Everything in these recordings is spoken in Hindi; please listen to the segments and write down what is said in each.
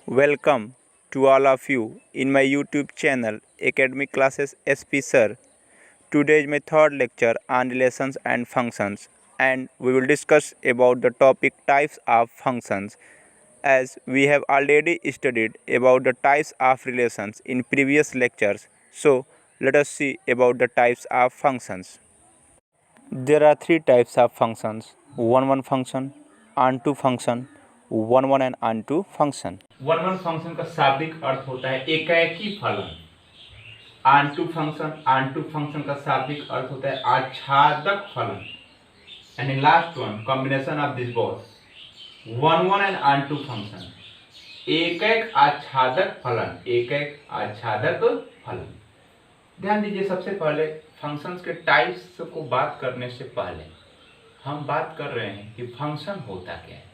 Welcome to all of you in my YouTube channel Academic Classes SP Sir. Today is my third lecture on relations and functions, and we will discuss about the topic types of functions. As we have already studied about the types of relations in previous lectures, so let us see about the types of functions. There are three types of functions: one function, onto function, one and onto function. One function का शाब्दिक अर्थ होता है एकाएकी फलन। आंटू फंक्शन का शाब्दिक अर्थ होता है आच्छादक फलन। And last one combination of this both one and onto function, एक आच्छादक फलन, एक आच्छादक फलन। ध्यान दीजिए, सबसे पहले फंक्शंस के टाइप्स को बात करने से पहले हम बात कर रहे हैं कि फंक्शन होता क्या है।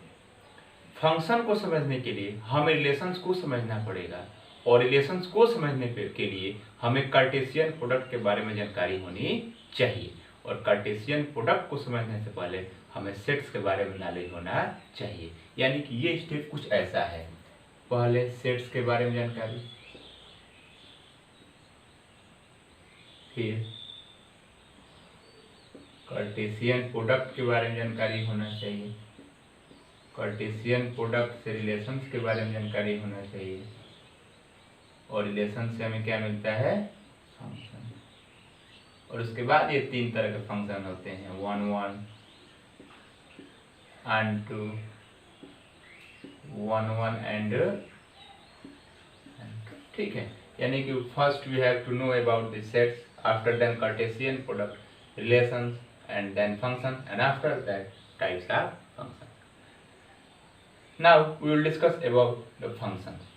फंक्शन को समझने के लिए हमें रिलेशंस को समझना पड़ेगा, और रिलेशंस को समझने के लिए हमें कार्टेशियन प्रोडक्ट के बारे में जानकारी होनी चाहिए, और कार्टेशियन प्रोडक्ट को समझने से पहले हमें सेट्स के बारे में नॉलेज होना चाहिए। यानी कि ये स्टेप कुछ ऐसा है, पहले सेट्स के बारे में जानकारी, फिर कार्टेशियन प्रोडक्ट के बारे में जानकारी होना चाहिए, कार्टेशियन प्रोडक्ट से रिलेशंस के बारे में जानकारी होना चाहिए, और रिलेशन से हमें क्या मिलता है, फंक्शन। और उसके बाद ये तीन तरह के फंक्शन होते हैं, one and two, one and, ठीक है। यानी कि first we have to know about the sets, after then cartesian product, relations, and then function, and after that types of function. Now we will discuss about the functions.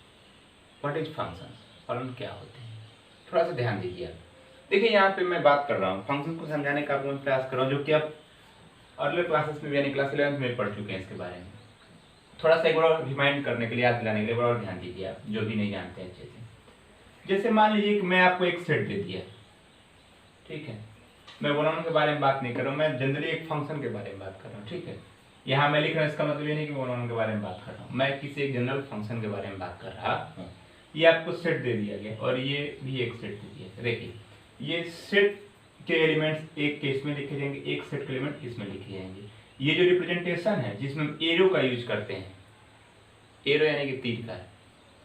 What is functions? फलन क्या होते हैं, थोड़ा सा ध्यान दीजिए आप। देखिए यहाँ पे मैं बात कर रहा हूँ फंक्शन को समझाने का मैं प्रयास कर रहा हूँ, जो कि आप अर्लियर क्लासेस में यानी क्लास 11 में पढ़ चुके हैं। इसके बारे में थोड़ा सा एक बार रिमाइंड करने के लिए, याद दिलाने के लिए और ध्यान दीजिए आप जो भी नहीं जानते अच्छे से। जैसे मान लीजिए कि मैं आपको एक सेट दे दिया, ठीक है। मैं वन के बारे में बात नहीं कर रहा हूँ, मैं जनरली एक फंक्शन के बारे में बात कर रहा हूँ, ठीक है। यहाँ मैं लिख रहा हूँ, इसका मतलब ये नहीं कि वन के बारे में बात कर रहा हूँ, मैं किसी एक जनरल फंक्शन के बारे में बात कर रहा हूँ। ये आपको सेट दे दिया गया, और ये भी एक सेट दे दिया। देखिए ये सेट के एलिमेंट्स एक केस में लिखे जाएंगे, एक सेट के एलिमेंट इसमें लिखे जाएंगे। ये जो रिप्रेजेंटेशन है जिसमें हम एरो का यूज करते हैं, एरो यानी कि तीर का,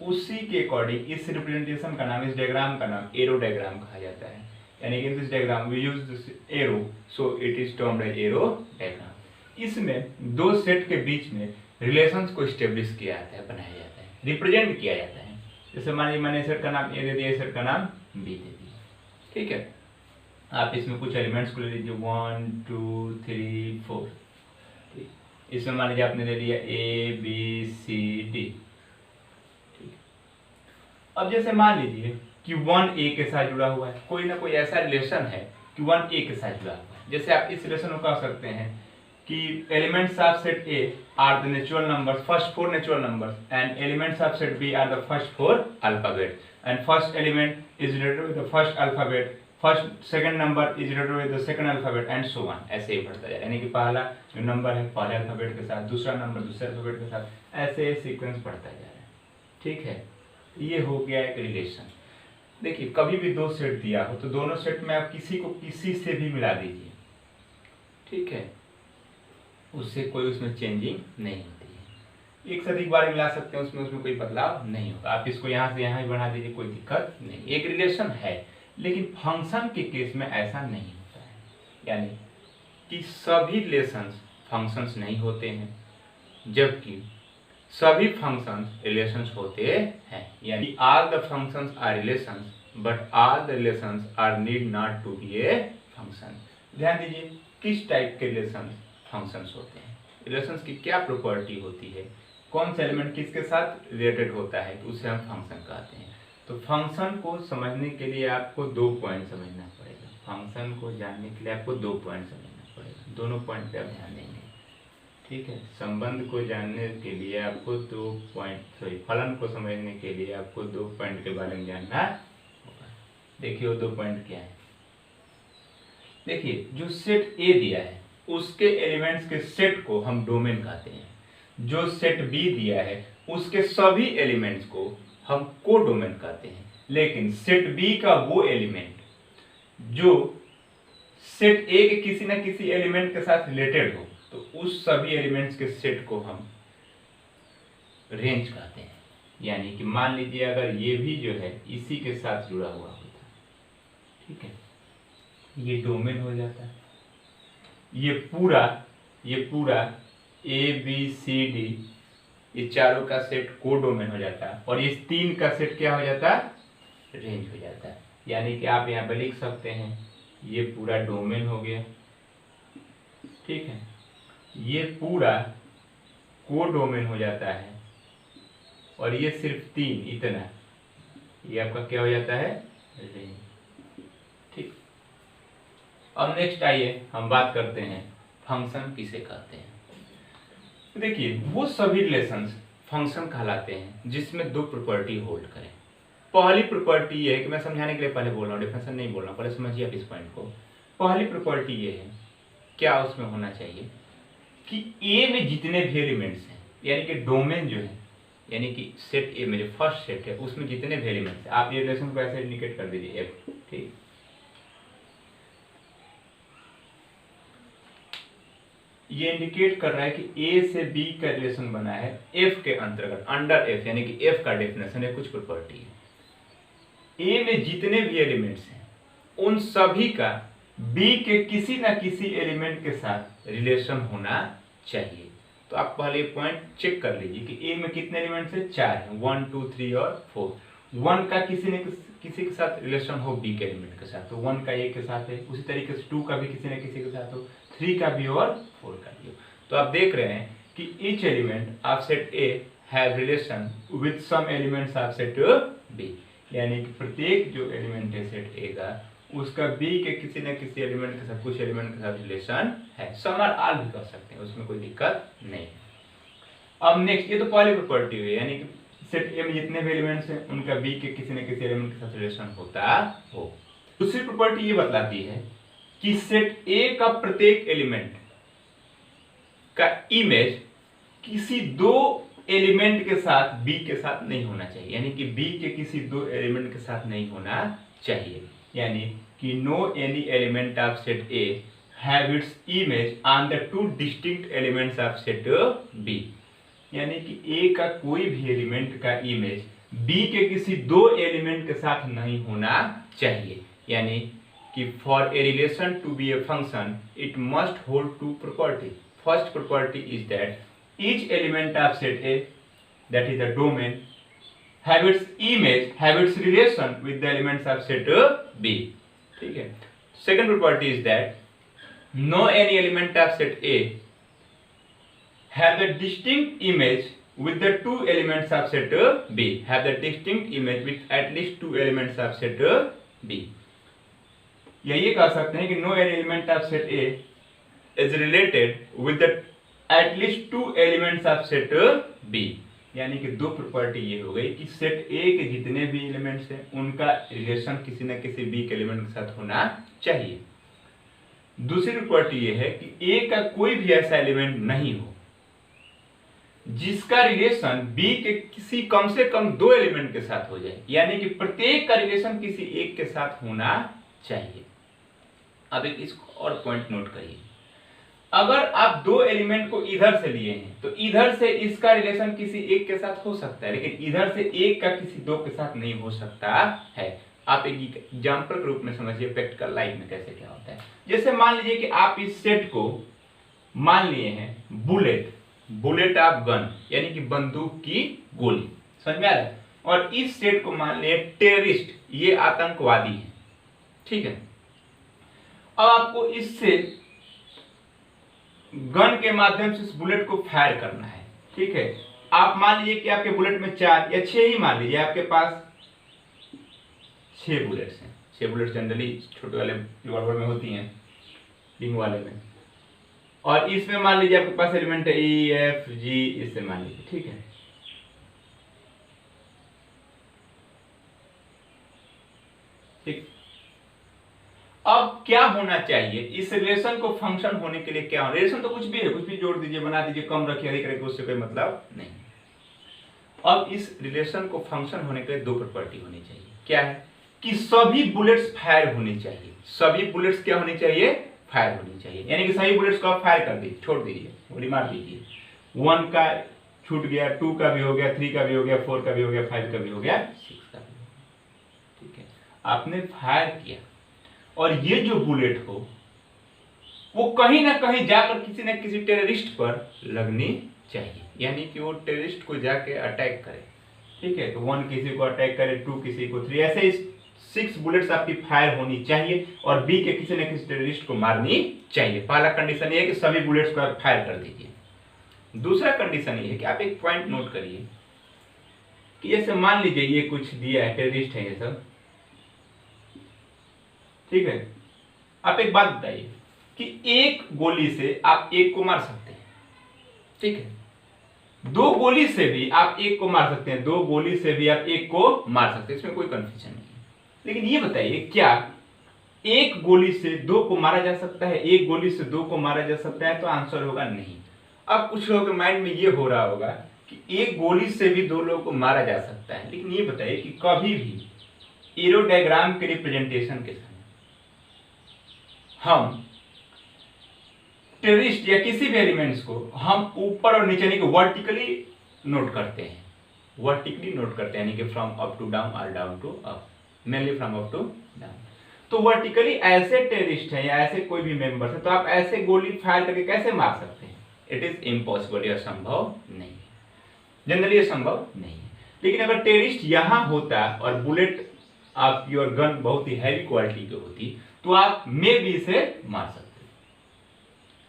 उसी के अकॉर्डिंग इस रिप्रेजेंटेशन का नाम, इस डायग्राम का नाम एरो डायग्राम कहा जाता है। यानी कि in this diagram we use this arrow, so it is termed as arrow diagram. इसमें दो सेट के बीच में रिलेशंस को स्टेब्लिश किया जाता है, बनाया जाता है, रिप्रेजेंट किया जाता है। जैसे मान लीजिए मैंने सेट का नाम ए दे दिया, सेट का नाम बी दे दिया, ठीक है। आप इसमें कुछ एलिमेंट्स को ले लीजिए, 1 2 3 4, ठीक। इसमें मान लीजिए आपने ले लिया ए बी सी डी, ठीक। अब जैसे मान लीजिए कि 1 ए के साथ जुड़ा हुआ है, कोई ना कोई ऐसा रिलेशन है कि 1 ए के साथ जुड़ा हुआ है। जैसे आप इस रिलेशन को कह सकते हैं कि elements of set A are the natural numbers, first 4 natural numbers, and elements of set B are the first 4 alphabet, and first element is related with the first alphabet, first second number is related with the second alphabet, and so on. ऐसे ही बढ़ता जाए, यानी कि पहला जो नंबर है पहले अल्फाबेट के साथ, दूसरा नंबर दूसरे अल्फाबेट के साथ, ऐसे सीक्वेंस बढ़ता जा रहा है, ठीक है। ये हो गया एक रिलेशन। देखिए कभी भी दो सेट दिया हो तो दोनों सेट में आप किसी को किसी से भी मिला दीजिए, ठीक है, उससे कोई उसमें चेंजिंग नहीं होती है। एक से अधिक बार मिला सकते हैं, उसमें कोई बदलाव नहीं होगा। आप इसको यहाँ से यहाँ भी बढ़ा दीजिए, कोई दिक्कत नहीं। एक रिलेशन है, लेकिन फंक्शन के केस में ऐसा नहीं होता है। यानी कि सभी रिलेशंस फंक्शंस नहीं होते हैं, जबकि सभी फंक्शंस रिलेशंस होते हैं। यानी all the functions are relations, but all the relations are need not to be a function. ध्यान दीजिए किस टाइप के रिलेशंस फंक्शंस होते हैं, रिलेशंस की क्या प्रॉपर्टी होती है, कौन सा एलिमेंट किसके साथ रिलेटेड होता है, तो उसे हम फंक्शन कहते हैं। तो फंक्शन को समझने के लिए आपको 2 पॉइंट समझना पड़ेगा। फंक्शन को जानने के लिए आपको 2 पॉइंट समझना पड़ेगा, दोनों पॉइंट पे आप ध्यान देंगे, ठीक है। संबंध को जानने के लिए आपको 2 पॉइंट, फलन को समझने के लिए आपको 2 पॉइंट के बारे में जानना होगा। देखिए वो 2 पॉइंट क्या है। देखिए जो सेट ए दिया है उसके एलिमेंट्स के सेट को हम डोमेन कहते हैं, जो सेट बी दिया है उसके सभी एलिमेंट्स को हम कोडोमेन कहते हैं। लेकिन सेट बी का वो एलिमेंट जो सेट ए के किसी न किसी एलिमेंट के साथ रिलेटेड हो, तो उस सभी एलिमेंट्स के सेट को हम रेंज कहते हैं। यानी कि मान लीजिए अगर ये भी जो है इसी के साथ जुड़ा हुआ होता, ठीक है, ये डोमेन हो जाता है। ये पूरा ए बी सी डी ये चारों का सेट कोडोमेन हो जाता है, और इस तीन का सेट क्या हो जाता है, रेंज हो जाता है। यानी कि आप यहाँ पे लिख सकते हैं ये पूरा डोमेन हो गया, ठीक है, ये पूरा कोडोमेन हो जाता है, और ये सिर्फ तीन इतना, ये आपका क्या हो जाता है, रेंज। ठीक। अब नेक्स्ट आइए हम बात करते हैं फंक्शन किसे कहते हैं। देखिए वो सभी रिलेशंस फंक्शन कहलाते हैं जिसमें दो प्रॉपर्टी होल्ड करें। पहली प्रॉपर्टी ये है कि मैं समझाने के लिए पहले बोल रहा हूँ, डिफिनेशन नहीं बोल रहा हूँ, पहले समझिए आप इस पॉइंट को। पहली प्रॉपर्टी ये है, क्या उसमें होना चाहिए कि ए में जितने भी एलिमेंट्स हैं, यानी कि डोमेन जो है, यानी कि सेट ए में जो फर्स्ट सेट है उसमें जितने भी एलिमेंट्स हैं, आप ये रिलेशन को ऐसे इंडिकेट कर दीजिए एफ। ठीक, ये इंडिकेट कर रहा है कि ए से बी का रिलेशन बना है एफ के अंतर्गत, अंडर एफ, यानी कि एफ का डेफिनेशन है, कुछ प्रॉपर्टी है। ए में जितने भी एलिमेंट्स हैं उन सभी का बी के किसी ना किसी एलिमेंट के साथ रिलेशन होना चाहिए। तो आप पहले पॉइंट चेक कर लीजिए कि ए में कितने एलिमेंट्स हैं, 4 हैं, 1 2 3 और 4। 1 का किसी न किसी के साथ रिलेशन हो बी के एलिमेंट के साथ, तो 1 का ए के साथ है, उसी तरीके से 2 का भी किसी न किसी के साथ हो, 3 का भी और 4 का भी हो। तो आप देख रहे हैं कि each element of set A have relation with some elements of set B, यानी कि प्रत्येक जो एलिमेंट है सेट ए का उसका बी के किसी न किसी एलिमेंट के साथ, कुछ एलिमेंट के साथ रिलेशन है। सम और ऑल भी कर सकते हैं, उसमें कोई दिक्कत नहीं। अब नेक्स्ट, ये तो पहली प्रॉपर्टी हुई, यानी कि सेट ए में जितने भी एलिमेंट्स हैं उनका बी के किसी न किसी एलिमेंट के साथ रिलेशन होता हो। दूसरी प्रॉपर्टी ये बतलाती है कि सेट ए का प्रत्येक एलिमेंट का इमेज किसी दो एलिमेंट के साथ बी के साथ नहीं होना चाहिए, यानी कि बी के किसी दो एलिमेंट के साथ नहीं होना चाहिए। यानी कि no any element of set A have its image on the two distinct elements of set B, यानी कि ए का कोई भी एलिमेंट का इमेज बी के किसी दो एलिमेंट के साथ नहीं होना चाहिए। यानी कि for a relation to be a function it must hold two property. First property is that each element of set A, that is the domain, have its relation with the elements of set B. ठीक है। Second property is that no any element of set A have the distinct image with the two elements of set B, have the distinct image with at least two elements of set B. या ये कह सकते हैं कि no any element of set A is related with the at least two elements of set B, यानी कि दो प्रॉपर्टी ये हो गई कि सेट A के जितने भी एलिमेंट्स हैं उनका रिलेशन किसी न किसी B के एलिमेंट के साथ होना चाहिए। दूसरी प्रॉपर्टी ये है कि A का कोई भी ऐसा एलिमेंट नहीं हो जिसका रिलेशन B के किसी कम से कम दो एलिमेंट के साथ हो जाए, यानी कि प्रत्येक का रिलेशन किसी एक के साथ होना चाहिए। अब एक इसको और पॉइंट नोट करिए, अगर आप दो एलिमेंट को इधर से लिए हैं तो इधर से इसका रिलेशन किसी एक के साथ हो सकता है, लेकिन इधर से एक का किसी दो के साथ नहीं हो सकता है। आप एक एग्जांपल के रूप में समझिए प्रैक्टिकल लाइफ में कैसे क्या होता है। जैसे मान लीजिए कि आप इस सेट को मान लिए हैं बुलेट ऑफ गन, यानी कि बंदूक की गोली, समझ में आ रहा है, और इस सेट को मान लिए टेररिस्ट, ये आतंकवादी है। ठीक है। अब आपको इससे गन के माध्यम से इस बुलेट को फायर करना है। ठीक है। आप मान लीजिए कि आपके बुलेट में 4 या 6 ही मान लीजिए, आपके पास 6 बुलेट्स हैं। 6 बुलेट्स जनरली छोटे वाले रिवॉल्वर में होती हैं, रिंग वाले में, और इसमें मान लीजिए आपके पास एलिमेंट है E F G, इससे मान लीजिए। ठीक है। ठीक। अब क्या होना चाहिए इस रिलेशन को फंक्शन होने के लिए, क्या रिलेशन तो कुछ भी है, कुछ भी जोड़ दीजिए, बना दीजिए, कम रखिए, अधिक रखिए, उससे कोई मतलब नहीं। अब इस रिलेशन को फंक्शन होने के लिए दो प्रॉपर्टी होनी चाहिए। क्या है कि सभी बुलेट्स फायर होनी चाहिए। सभी बुलेट्स क्या होनी चाहिए? फायर होनी चाहिए। यानी कि सभी बुलेट्स को आप फायर कर दीजिए, छोड़ दीजिए, गोली मार दीजिए। 1 का छूट गया, 2 का भी हो गया, 3 का भी हो गया, 4 का भी हो गया, 5 का भी हो गया, 6 का भी हो गया। ठीक है, आपने फायर किया और ये जो बुलेट हो वो कहीं ना कहीं जाकर किसी न किसी टेररिस्ट पर लगनी चाहिए। यानी कि वो टेररिस्ट को जाके अटैक करे। ठीक है, तो 1 किसी को अटैक करे, 2 किसी को, 3, ऐसे 6 बुलेट्स आपकी फायर होनी चाहिए और बी के किसी न किसी टेररिस्ट को मारनी चाहिए। पहला कंडीशन ये है कि सभी बुलेट्स को आप फायर कर दीजिए। दूसरा कंडीशन ये है कि आप एक पॉइंट नोट करिए कि जैसे मान लीजिए ये कुछ दिया है, टेररिस्ट है ये सब, ठीक है, आप एक बात बताइए कि एक गोली से आप एक को मार सकते हैं, ठीक है, 2 गोली से भी आप एक को मार सकते हैं, 2 गोली से भी आप एक को मार सकते हैं, इसमें कोई कंफ्यूजन नहीं है। लेकिन ये बताइए क्या एक गोली से 2 को मारा जा सकता है? एक गोली से 2 को मारा जा सकता है? तो आंसर होगा नहीं। अब कुछ लोगों के माइंड में ये हो रहा होगा कि एक गोली से भी 2 लोगों को मारा जा सकता है, लेकिन ये बताइए कि कभी भी एरो डायग्राम के रिप्रेजेंटेशन के समय हम टेररिस्ट या किसी भी एलिमेंट्स को हम ऊपर और नीचे यानी कि वर्टिकली नोट करते हैं, वर्टिकली नोट करते हैं, यानी कि फ्रॉम अप टू डाउन और down to up, mainly from up to down. तो वर्टिकली ऐसे टेररिस्ट हैं या ऐसे कोई भी मेंबर्स है तो आप ऐसे गोली फायर करके कैसे मार सकते हैं? इट इज इम्पॉसिबल, यह संभव नहीं है, जनरली यह संभव नहीं है। लेकिन अगर टेररिस्ट यहां होता और बुलेट आप योर गन बहुत ही हैवी क्वालिटी की होती तो आप मे भी इसे मार सकते।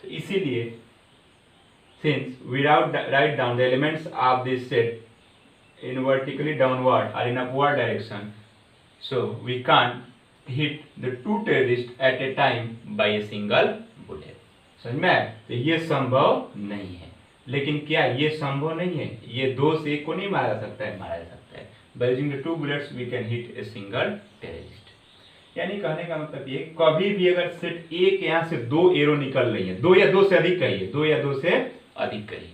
तो इसीलिए since we write down the elements of this set in vertically downward और in upward direction, so we can't hit the 2 terrorists at a time by a single bullet। समझ में आया? तो ये संभव नहीं है। लेकिन क्या ये संभव नहीं है? ये 2 से 1 को नहीं मारा सकता है, मारा जा सकता है। by using the 2 bullets we can hit a single terrorist। यानी कहने का मतलब ये कभी भी अगर सेट ए के यहाँ से 2 एरो निकल रही है, 2 या 2 से अधिक कहिए, 2 या 2 से अधिक कहिए,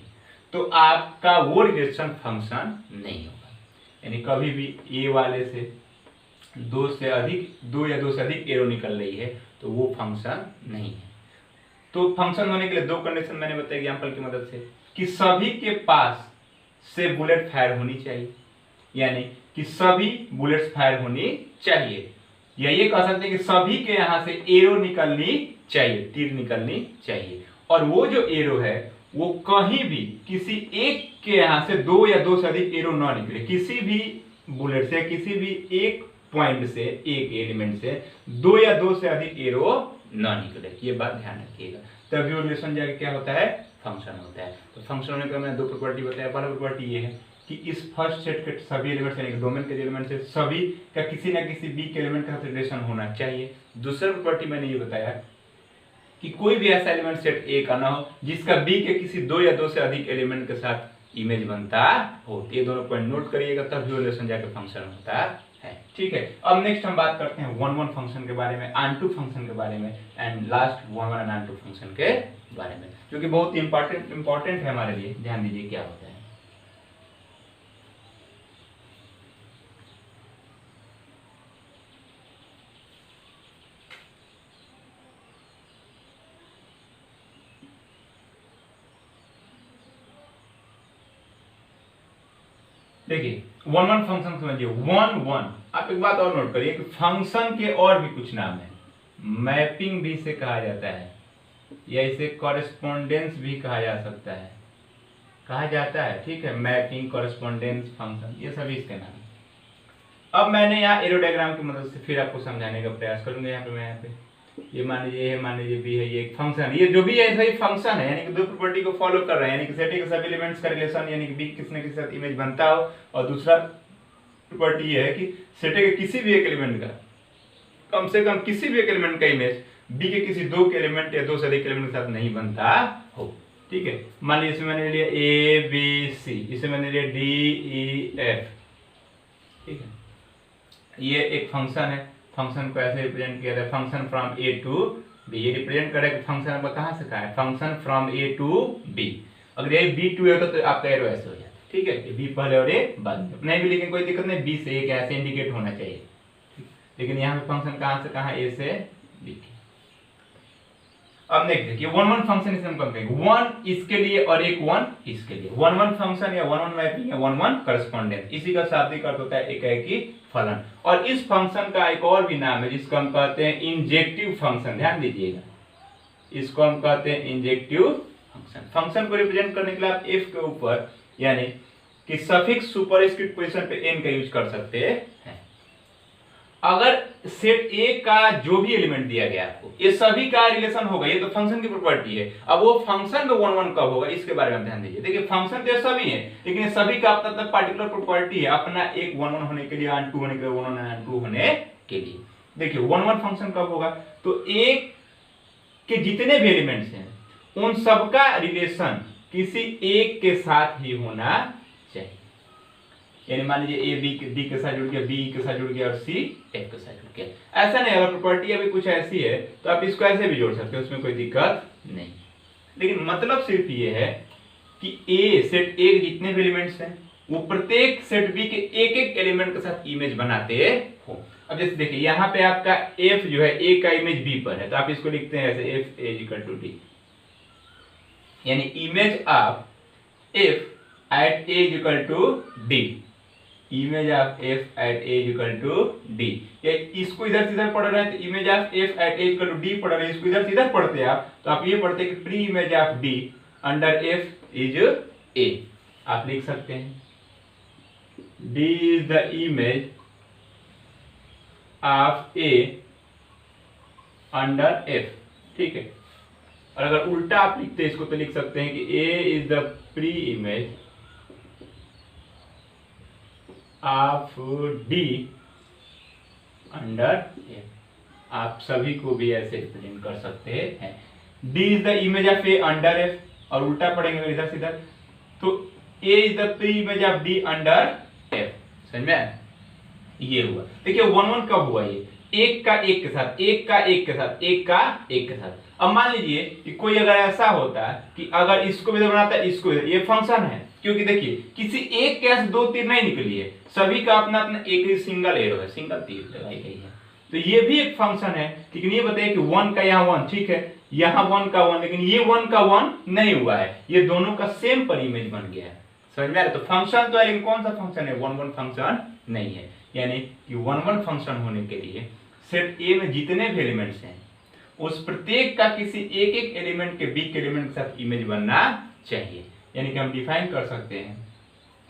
तो आपका वो रिलेशन फंक्शन नहीं होगा। यानी कभी भी ए वाले से 2 से अधिक, 2 या 2 से अधिक एरो निकल रही है तो वो फंक्शन नहीं है। तो फंक्शन होने के लिए 2 कंडीशन मैंने बताया एग्जांपल की मदद से कि सभी के पास से बुलेट फायर होनी चाहिए, यानी कि सभी बुलेट्स फायर होनी चाहिए, या ये कह सकते हैं कि सभी के यहां से एरो निकलनी चाहिए, तीर निकलनी चाहिए, और वो जो एरो है वो कहीं भी किसी एक के यहां से 2 या 2 से अधिक एरो ना निकले। किसी भी बुलेट से, किसी भी एक पॉइंट से, एक एलिमेंट से 2 या 2 से अधिक एरो ना निकले, ये बात ध्यान रखिएगा। तभी वो रिलेशन जाके क्या होता है? फंक्शन होता है। तो फंक्शन होने का मैंने 2 प्रॉपर्टी बताया। पहला प्रॉपर्टी ये है कि इस फर्स्ट सेट के सभी एलिमेंट्स यानी कि डोमेन के एलिमेंट से सभी का किसी ना किसी बी के एलिमेंट के साथ रिलेशन होना चाहिए। दूसरा प्रॉपर्टी मैंने ये बताया कि कोई भी ऐसा एलिमेंट सेट ए का ना हो जिसका बी के किसी 2 या 2 से अधिक एलिमेंट के साथ इमेज बनता हो। ये दोनों पॉइंट नोट करिएगा, तब जो रिलेशन जाकर फंक्शन होता है। ठीक है, अब नेक्स्ट हम बात करते हैं 1-1 फंक्शन के बारे में, ऑन-टू फंक्शन के बारे में, and last 1-1 and on-to function के बारे में, जो कि बहुत इंपॉर्टेंट है हमारे लिए। ध्यान दीजिए क्या होता है। देखिए 1-1 फंक्शन समझिए। 1-1 आप एक बात और नोट करिए कि फंक्शन के और भी कुछ नाम है। मैपिंग भी इसे कहा जाता है, या इसे कॉरेस्पॉन्डेंस भी कहा जा सकता है, कहा जाता है। ठीक है, मैपिंग, कॉरेस्पॉन्डेंस, फंक्शन, ये सभी इसके नाम है। अब मैंने यहाँ एरो डायग्राम की मदद से फिर आपको समझाने का प्रयास करूंगा। यहाँ पे मैं यहाँ पे ये मान लीजिए है, मान लीजिए बी है, ये एक फंक्शन, ये जो भी है सही फंक्शन है, यानी कि 2 प्रॉपर्टी को फॉलो कर रहे हैं, यानी कि सेट के सभी एलिमेंट्स का रिलेशन यानी कि बी किसी न किसी साथ इमेज बनता हो, और दूसरा प्रॉपर्टी ये है कि सेट के किसी भी एक एलिमेंट का कम से कम किसी भी एक एलिमेंट का इमेज बी के किसी 2 के एलिमेंट या 2 से अधिक एलिमेंट के साथ नहीं बनता हो। ठीक है, मान लीजिए इसमें मैंने लिया ए बी सी, इसे मैंने लिया डी ई एफ। ठीक है, ये एक फंक्शन है। फंक्शन को ऐसे रिप्रेजेंट किया जाता है, function from A to B. ये रिप्रेजेंट करेगा फंक्शन आपका कहां से कहा है? Function from A to B. अगर ये बी टू है तो आपका एरो ऐसे हो जाता है। ठीक है, बी पहले और ए बाद में, नहीं भी लेकिन कोई दिक्कत नहीं, बी से ए ऐसे इंडिकेट होना चाहिए, लेकिन यहाँ पे फंक्शन कहाँ से कहाँ, ए से बी। अब नेक्स्ट देखिए 1 1 फंक्शन इसे हम कहते हैं 1 इसके लिए और एक 1 इसके लिए, 1 1 फंक्शन या 1 1 मैपिंग या 1 1 करस्पॉन्डेंस, इसी का शाब्दिक अर्थ होता है एकाएकी फलन। और इस फंक्शन का एक और भी नाम है जिसको हम कहते हैं इंजेक्टिव फंक्शन, ध्यान दीजिएगा, इसको हम कहते हैं इंजेक्टिव फंक्शन। फंक्शन को रिप्रेजेंट करने के लिए आप f के ऊपर यानी कि सफिक्स सुपरस्क्रिप्ट पोजीशन पे n का यूज कर सकते हैं। अगर सेट ए का जो भी एलिमेंट दिया गया आपको, ये सभी का रिलेशन होगा, ये तो फंक्शन की प्रॉपर्टी है। अब वो फंक्शन में 1 1 कब होगा इसके बारे में ध्यान दीजिए। देखिए फंक्शन तो सभी है, लेकिन ये सभी का अपना पार्टिकुलर प्रॉपर्टी है, अपना एक 1 1 होने के लिए, 2 होने के लिए, 1 1 2 होने के लिए। देखिए 1 1 फंक्शन कब होगा, तो एक के जितने भी एलिमेंट्स हैं उन सबका रिलेशन किसी एक के साथ ही होना चाहिए। यानी मान लीजिए ए बी डी के साथ जुड़ गया, बी के साथ जुड़ गया और सी एफ के साथ जुड़ गया। ऐसा नहीं, अगर प्रॉपर्टी अभी कुछ ऐसी है तो आप इसको ऐसे भी जोड़ सकते हो, उसमें कोई दिक्कत नहीं। लेकिन मतलब सिर्फ ये है कि ए सेट ए के जितने भी एलिमेंट्स हैं वो प्रत्येक सेट बी के एक एक एलिमेंट के साथ इमेज बनाते हो। अब जैसे देखिए यहाँ पे आपका एफ जो है ए का इमेज बी पर है, तो आप इसको लिखते हैं ऐसे F A equal to D, यानी image of F at A equal to D, image of F at A equal to D. इसको इधर सीधा पढ़ रहे हैं तो image of F at A equal to D पढ़ रहे हैं, इसको इधर सीधा पढ़ते हैं आप तो आप ये पढ़ते हैं कि pre image of D under F is a, आप लिख सकते हैं D is the image of A under F, ठीक है। और अगर उल्टा आप लिखते हैं इसको तो लिख सकते हैं कि A is the pre image of D under F. आप सभी को भी ऐसे रिप्रेजेंट कर सकते हैं। D is the image of A under F, और उल्टा पढ़ेंगे इधर से इधर, तो A is the pre image of D under F. समझ में आया? ये हुआ। देखिए 1 1 कब हुआ, ये एक का एक के साथ, एक का एक के साथ, एक का एक के साथ। अब मान लीजिए कि कोई अगर ऐसा होता है कि अगर इसको भी बनाता है इसको, ये फंक्शन है, क्योंकि देखिए किसी एक के ऐसे 2 तीर नहीं निकली है, सभी का अपना अपना एक ही सिंगल एरो है, सिंगल तीर लगाई गई है, तो ये भी एक फंक्शन है। लेकिन ये बताइए कि 1 का यहाँ 1, ठीक है, यहाँ 1 का 1, लेकिन ये 1 का 1 नहीं हुआ है, ये दोनों का सेम पर इमेज बन गया है। समझ में आ रहा है? तो फंक्शन तो है, लेकिन कौन सा फंक्शन है, 1 1 फंक्शन नहीं है। यानी कि 1 1 फंक्शन होने के लिए सेट ए में जितने भी एलिमेंट्स हैं उस प्रत्येक का किसी एक एक एलिमेंट के बी के एलिमेंट के साथ इमेज बनना चाहिए। यानी कि हम डिफाइन कर सकते हैं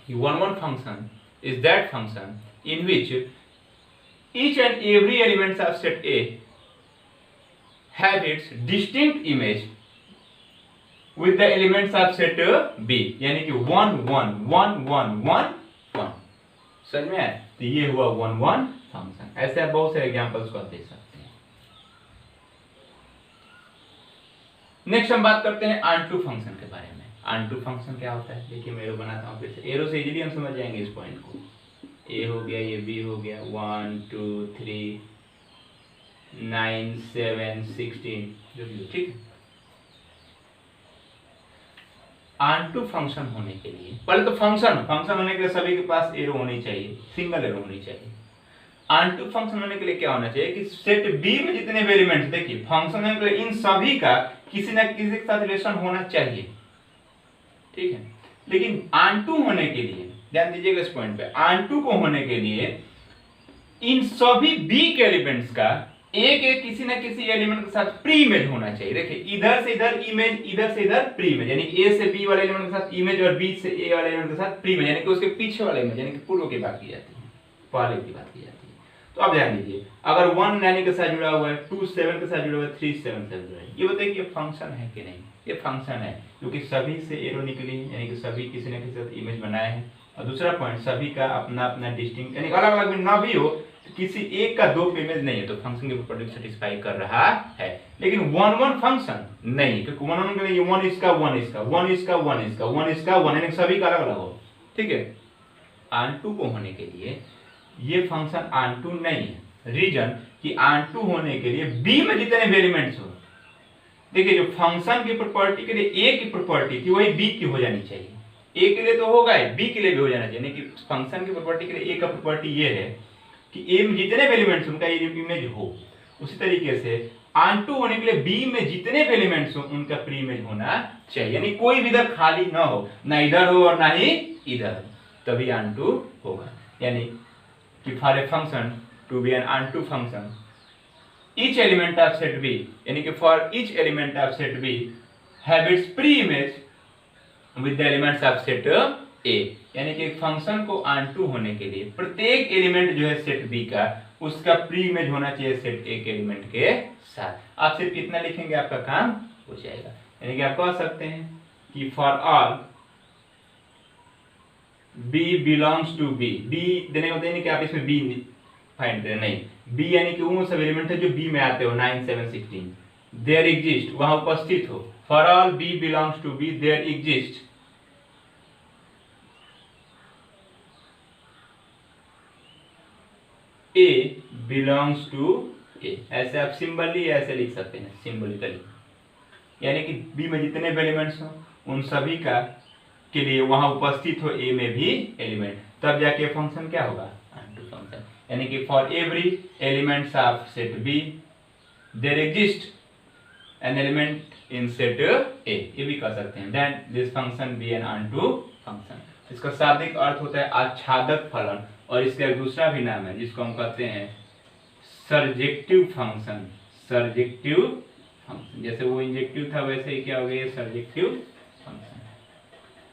कि 1 1 function is that function in which each and every elements of set A have its distinct image with the elements of set B, यानी कि 1 1 1 1 1 1। समझ में आया? तो ये हुआ 1 1 फंक्शन। ऐसे आप बहुत सारे एग्जांपल्स को आप देख सकते हैं। नेक्स्ट हम बात करते हैं ऑनटू फंक्शन के बारे में। ऑनटू फंक्शन क्या होता है, देखिए मैं एरो बनाता हूँ, फिर से एरो से इजीली हम समझ जाएंगे इस पॉइंट को। ए हो गया, ये बी हो गया, 1 2 3 9 7 16 जो भी हो, ठीक है। ऑनटू फंक्शन होने के लिए पहले तो फंक्शन होने के लिए सभी के पास एरो होनी चाहिए, सिंगल एरो होनी चाहिए। ऑनटू फंक्शन होने के लिए क्या होना चाहिए कि सेट बी में जितने भी एलिमेंट्स, देखिए फंक्शन होने के लिए इन सभी का किसी न किसी के साथ रिलेशन होना चाहिए, ठीक है। लेकिन ऑनटू होने के लिए ध्यान दीजिएगा इस पॉइंट पे, ऑनटू को होने के लिए इन सभी बी के एलिमेंट्स का एक एक किसी न किसी एलिमेंट के साथ प्री इमेज होना चाहिए। देखिए इधर से इधर इमेज, इधर से इधर प्री इमेज, यानी ए से बी वाले एलिमेंट के साथ इमेज और बी से ए वाले एलिमेंट के साथ प्री इमेज, यानी कि उसके पीछे वाले इमेज, यानी कि पूर्व की बात की जाती है, पहले की बात की जाती है। तो अब ध्यान दीजिए, अगर 1 9 के साथ जुड़ा हुआ है, 2 7 के साथ जुड़ा हुआ है, 3 7 से जुड़ा है, ये बताइए कि ये फंक्शन है कि नहीं? ये फंक्शन है, क्योंकि सभी से एरो निकली है, यानी कि सभी किसी न किसी साथ इमेज बनाए हैं। और दूसरा पॉइंट, सभी का अपना अपना डिस्टिंक्ट, यानी अलग अलग भी ना भी हो, किसी एक का 2 इमेज नहीं है, तो फंक्शन की प्रॉपर्टी सेटिस्फाई कर रहा है। लेकिन 1 1 फंक्शन नहीं, क्योंकि 1 1 के लिए 1 इसका 1 इसका 1 इसका 1 इसका 1 इसका 1, यानी सभी का अलग अलग हो, ठीक है। ऑनटू को होने के लिए ये फंक्शन ऑनटू नहीं है। रीजन कि ऑनटू होने के लिए बी में जितने भी एलिमेंट्स हो, देखिए जो फंक्शन की प्रॉपर्टी के लिए ए की प्रॉपर्टी थी वही बी की हो जानी चाहिए। ए के लिए तो होगा ही, बी के लिए भी हो जाना चाहिए। यानी कि फंक्शन की प्रॉपर्टी के लिए ए का प्रॉपर्टी ये है कि ए में जितने भी एलिमेंट्स उनका इमेज हो। उसी तरीके से ऑन टू होने के लिए बी में जितने भी एलिमेंट्स हो उनका प्री इमेज होना चाहिए, यानी कोई भी इधर खाली ना हो, ना इधर हो और ना ही इधर हो, तभी ऑन टू होगा। यानी कि for a function to be an onto function each element of set B, यानी कि for each element of set B have its pre-image with the elements of set A, यानी कि एक फंक्शन को ऑन होने के लिए प्रत्येक एलिमेंट जो है सेट B का उसका प्री इमेज होना चाहिए सेट A के एलिमेंट के साथ। आप सिर्फ इतना लिखेंगे आपका काम हो जाएगा। यानी कि आप कह सकते हैं कि for all B belongs to B, B देने का मतलब नहीं कि आप इसमें B फाइंड करें, नहीं, बी यानी कि वो सब एलिमेंट है जो बी में आते हो 9 7 16 देयर एग्जिस्ट, वहां उपस्थित हो। For all B belongs to B there exist A belongs to A. ऐसे आप सिंबली ऐसे लिख सकते हैं सिंबलिकली, यानी कि बी में जितने भी एलिमेंट्स हो उन सभी का के लिए वहां उपस्थित हो ए में भी एलिमेंट, तब जाके फंक्शन क्या होगा ऑन टू फंक्शन। यानी कि for every elements of set B there exist an element in set A, ये भी कह सकते हैं। Then this function be an onto function. इसका शाब्दिक अर्थ होता है आच्छादक फलन, और इसका एक दूसरा भी नाम है जिसको हम कहते हैं सर्जेक्टिव फंक्शन। सर्जेक्टिव फंक्शन, जैसे वो इंजेक्टिव था वैसे ही क्या हो गया सर्जेक्टिव फंक्शन।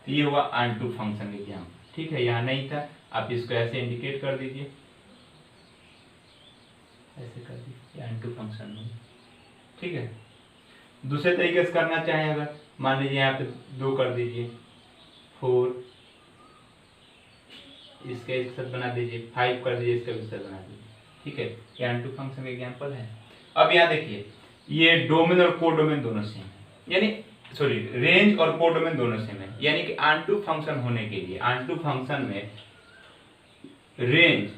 तो ये हुआ ऑन टू फंक्शन एग्जाम, ठीक है। यहाँ नहीं था, आप इसको ऐसे इंडिकेट कर दीजिए, ऐसे कर दीजिए ऑन टू फंक्शन में, ठीक है। दूसरे तरीके से करना चाहें अगर, मान लीजिए यहाँ पे 2 कर दीजिए, 4 इसके एक साथ बना दीजिए, 5 कर दीजिए इसका भी साथ बना दीजिए, ठीक है। ये ऑन टू फंक्शन का एग्जांपल है। अब यहाँ देखिए ये डोमेन और कोडोमेन दोनों सेम है, यानी सॉरी रेंज और कोडोमेन दोनों सेम है। यानी कि ऑन टू फंक्शन होने के लिए ऑन टू फंक्शन में रेंज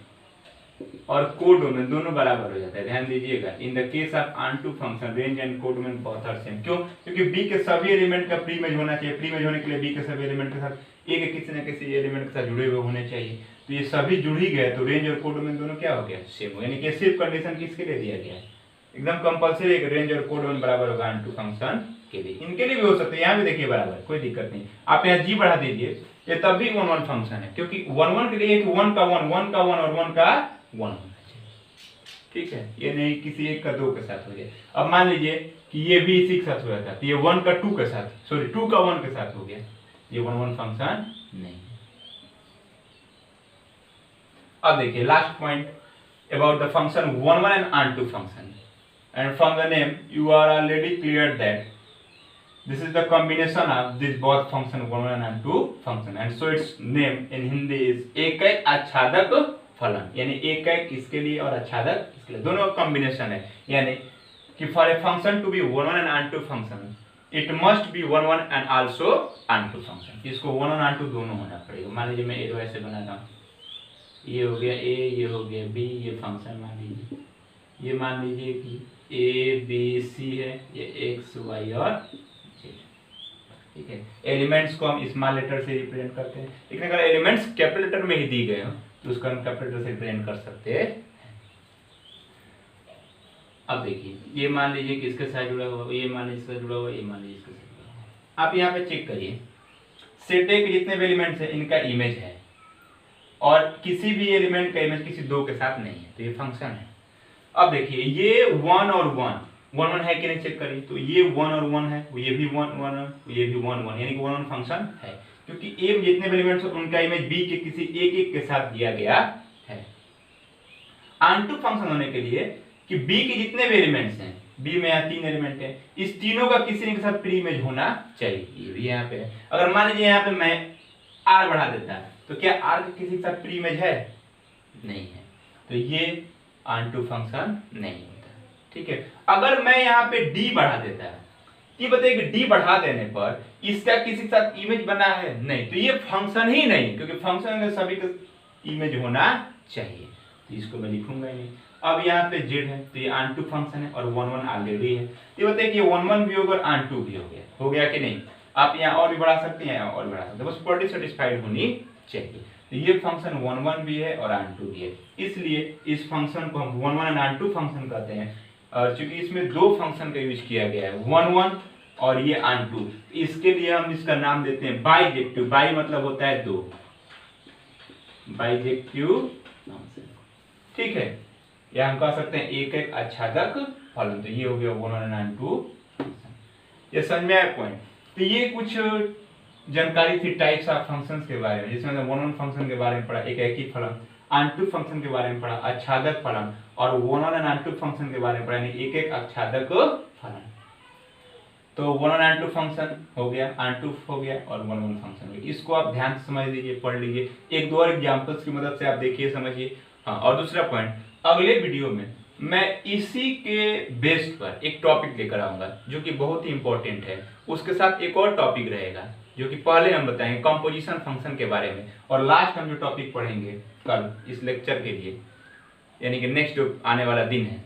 और कोडोमेन दोनों बराबर हो जाता है। ध्यान दीजिएगा, in the case of onto function range and codomain both are same. क्यों? क्योंकि बी के सभी एलिमेंट का प्री इमेज होना चाहिए। प्री इमेज होने के लिए बी के सभी एलिमेंट के साथ ए के किसी न किसी एलिमेंट के साथ जुड़े हुए होने चाहिए। तो ये सभी जुड़ ही गए, तो रेंज और कोडोमेन दोनों क्या हो गया सेम हो। यानी कि सिर्फ कंडीशन किसके लिए दिया गया है, एकदम कंपलसरी है, रेंज और कोडोमेन बराबर होगा ऑन टू फंक्शन के लिए। इनके लिए भी हो सकता है, यहाँ भी देखिए बराबर, कोई दिक्कत नहीं। आप यहाँ जी बढ़ा दीजिए, ये तब भी 1 1 फंक्शन है, क्योंकि 1 1 के लिए एक 1 का 1 1 का 1 और 1 का 1, ठीक है। ये नहीं किसी एक का 2 के साथ हो जाए। अब मान लीजिए कि ये भी इसी के साथ हो जाता है, तो ये 1 का 2 के साथ, सॉरी 2 का 1 के साथ हो गया, ये 1 1 फंक्शन नहीं। अब देखिए last point about the function 1 1 and onto function, and from the name you are already clear that this is the combination of these both function 1 1 and 2 function, and so its name in Hindi is एकैक आच्छादक फलन। यानी एकैक इसके लिए और आच्छादक इसके लिए, दोनों कॉम्बिनेशन है। यानी कि for a function to be 1 1 and onto function it must be 1 1 and also onto function. इसको 1 1 ऑन टू दोनों होना पड़ेगा। मान लीजिए मैं एरो ऐसे बना रहा हूँ, ये हो गया ए, ये हो गया बी, ये फंक्शन मान लीजिए, ये मान लीजिए कि ए बी सी है, ये एक्स वाई और ठीक है। एलिमेंट्स को हम स्मॉल लेटर से रिप्रेजेंट करते हैं, लेकिन अगर एलिमेंट्स कैपिटल लेटर में ही दी गए हो तो उसको हम कैपिटल से रिप्रेजेंट कर सकते हैं। अब देखिए ये मान लीजिए कि इसके साथ जुड़ा हुआ, ये मान लीजिए इसके साथ जुड़ा हुआ, ये मान लीजिए इसके साथ जुड़ा हुआ। आप यहाँ पे चेक करिए, सेट ए के जितने भी एलिमेंट्स हैं इनका इमेज है, और किसी भी एलिमेंट का इमेज किसी 2 के साथ नहीं है, तो ये फंक्शन है। अब देखिए ये 1 और 1 1 है कि नहीं चेक करिए, तो ये 1 और 1 है, ये भी 1 1 ये भी 1 1, यानी कि 1 1 फंक्शन है, क्योंकि ए में जितने भी एलिमेंट्स हैं उनका इमेज बी के किसी एक के साथ दिया गया है। ऑन टू फंक्शन होने के लिए कि बी के जितने भी एलिमेंट्स हैं, बी में यहाँ 3 एलिमेंट है, इस तीनों का किसी के साथ प्री इमेज होना चाहिए। ये भी यहाँ पे है। अगर मान लीजिए यहाँ पे मैं आर बढ़ा देता तो क्या आर के किसी के साथ प्री इमेज है? नहीं है, तो ये ऑन टू फंक्शन नहीं होता, ठीक है। अगर मैं यहाँ पे डी बढ़ा देता है, ये बताइए कि डी बढ़ा देने पर इसका किसी के साथ इमेज बना है? नहीं, तो ये फंक्शन ही नहीं, क्योंकि फंक्शन में सभी का इमेज होना चाहिए, तो इसको मैं लिखूंगा ही नहीं। अब यहाँ पे जेड है, तो ये ऑन टू फंक्शन है और 1 1 ऑलरेडी है। ये बताइए कि 1 1 भी होगा और ऑन टू भी हो गया कि नहीं? आप यहाँ और भी बढ़ा सकते हैं, यहाँ और भी बढ़ा सकते हैं, बस प्रॉपर्टी सेटिस्फाइड होनी चाहिए। तो ये फंक्शन 1 1 भी है और आन 2 भी है, इसलिए इस फंक्शन को हम 1 1 एंड आन 2 फंक्शन कहते हैं। और चूंकि इसमें दो फंक्शन का यूज किया गया है, 1 1 और ये आन 2, इसके लिए हम इसका नाम देते हैं बाइजेक्टिव। बाई मतलब होता है दो, बाइजेक्टिव फंक्शन, ठीक है। या हम कह सकते हैं एक एक आच्छादक फलन। तो ये हो गया 1 1 एंड 2 फंक्शन। ये समझ में आया पॉइंट। तो ये कुछ जानकारी थी टाइप्स ऑफ फंक्शंस के बारे में, जिसमें 1 1 फंक्शन के बारे में पढ़ा, एक एक ही फलन, आन 2 फंक्शन के बारे में पढ़ा, आच्छादक फलन, और 1 1 एंड आन 2 फंक्शन के बारे में पढ़ा, यानी एक एक आच्छादक फलन। तो 1 1 एंड 2 फंक्शन हो गया, आन 2 हो गया और 1 1 फंक्शन हो गया। इसको आप ध्यान से समझ लीजिए, पढ़ लीजिए, एक दो और एग्जांपल्स की मदद से आप देखिए, समझिए। हाँ, और दूसरा पॉइंट, अगले वीडियो में मैं इसी के बेस पर एक टॉपिक लेकर आऊंगा जो कि बहुत ही इंपॉर्टेंट है। उसके साथ एक और टॉपिक रहेगा जो कि पहले हम बताएंगे कंपोजिशन फंक्शन के बारे में, और लास्ट हम जो टॉपिक पढ़ेंगे कल इस लेक्चर के लिए, यानी कि नेक्स्ट जो आने वाला दिन है,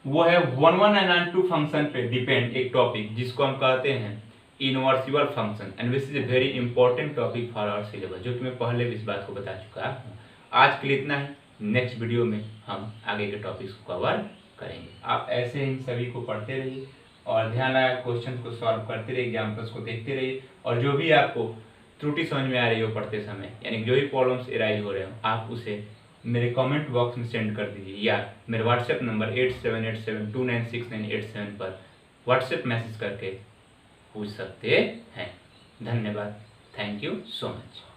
वो है 1 1 एंड आन 2 फंक्शन पे डिपेंड एक टॉपिक जिसको हम कहते हैं invertible function, and this is a very important topic for our syllabus, जो कि मैं पहले भी इस बात को बता चुका हूँ। आज के लिए इतना ही, नेक्स्ट वीडियो में हम आगे के टॉपिक्स को कवर करेंगे। आप ऐसे इन सभी को पढ़ते रहिए और ध्यान लगा क्वेश्चन को सॉल्व करते रहिए, एग्जाम्पल्स को देखते रहिए, और जो भी आपको त्रुटि समझ में आ रही हो पढ़ते समय, यानी जो भी प्रॉब्लम्स एराइज हो रहे हो, आप उसे मेरे कमेंट बॉक्स में सेंड कर दीजिए, या मेरे व्हाट्सएप नंबर 8787296987 पर व्हाट्सएप मैसेज करके पूछ सकते हैं। धन्यवाद, थैंक यू सो मच।